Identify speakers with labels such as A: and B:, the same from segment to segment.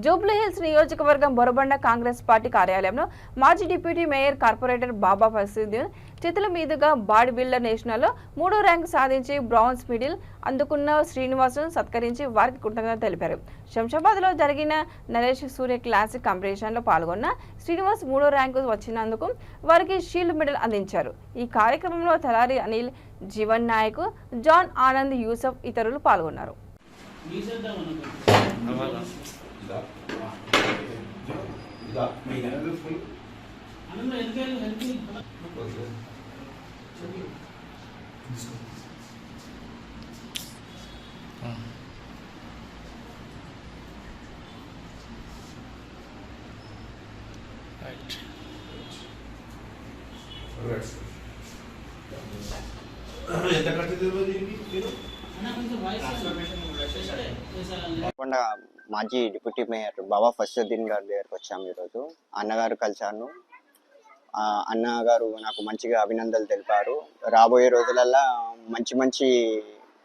A: జూబ్లీహిల్స్ నియోజకవర్గం బొరబండ కాంగ్రెస్ పార్టీ కార్యాలయంలో మాజీ డిప్యూటీ మేయర్ కార్పొరేటర్ బాబా ఫసీద్దీన్ చేతుల మీదుగా బాడీ బిల్డర్ నేషనల్లో 3వ ర్యాంకు సాధించి బ్రాంజ్ మెడల్ అందుకున్న శ్రీనివాసును సత్కరించి వారికి కృతజ్ఞతలు తెలిపారు. శంషాబాద్లో జరిగిన నరేష్ సూర్య క్లాసిక్ కాంపిటీషన్లో పాల్గొన్న శ్రీనివాస్ 3వ ర్యాంకు వచ్చినందుకు వారికి షీల్డ్ మెడల్ అందించారు. ఈ కార్యక్రమంలో తలారి అనిల్, జీవన్ నాయక్, జాన్ ఆనంద్, యూసఫ్ ఇతరులు పాల్గొన్నారు.
B: మాజీ డిప్యూటీ మేయర్ బాబా ఫసీద్దీన్ గారి దగ్గరకు వచ్చాము. ఈరోజు అన్నగారు కలిశాను. అన్నగారు నాకు మంచిగా అభినందనలు తెలిపారు. రాబోయే రోజులల్లో మంచి మంచి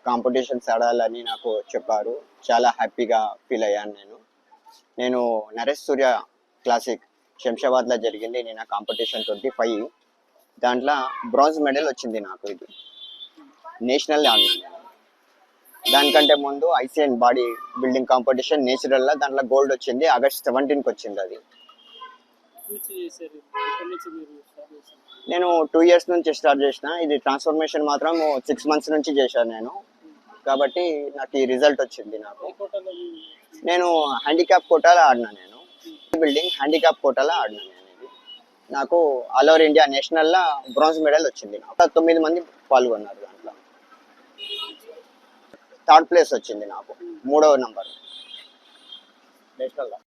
B: కాంపిటీషన్స్ ఆడాలని నాకు చెప్పారు. చాలా హ్యాపీగా ఫీల్ అయ్యాను. నేను నరేష్ సూర్య క్లాసిక్ శంషాబాద్లో జరిగింది. నేను కాంపిటీషన్ 25 దాంట్లో బ్రాంజ్ మెడల్ వచ్చింది నాకు. ఇది నేషనల్ ఆడినాను. దానికంటే ముందు ఐసిఎన్ బాడీ బిల్డింగ్ కాంపిటీషన్ నేచురల్లో దాంట్లో గోల్డ్ వచ్చింది. ఆగస్ట్ 17కి వచ్చింది. అది నేను 2 years నుంచి స్టార్ట్ చేసిన. ఇది ట్రాన్స్ఫర్మేషన్ మాత్రం 6 months నుంచి చేశాను నేను. కాబట్టి నాకు ఈ రిజల్ట్ వచ్చింది. నేను హ్యాండిక్యాప్ కోటాలో ఆడినా. నేను బిల్డింగ్ హ్యాండిక్యాప్ కోటాలో ఆడినా. నేను ఇది నాకు ఆల్ ఓవర్ ఇండియా నేషనల్లో బ్రాంజ్ మెడల్ వచ్చింది. 9 మంది పాల్గొన్నారు. దాంట్లో 3rd place వచ్చింది నాకు, 3వ నంబర్ నేషనల్లో.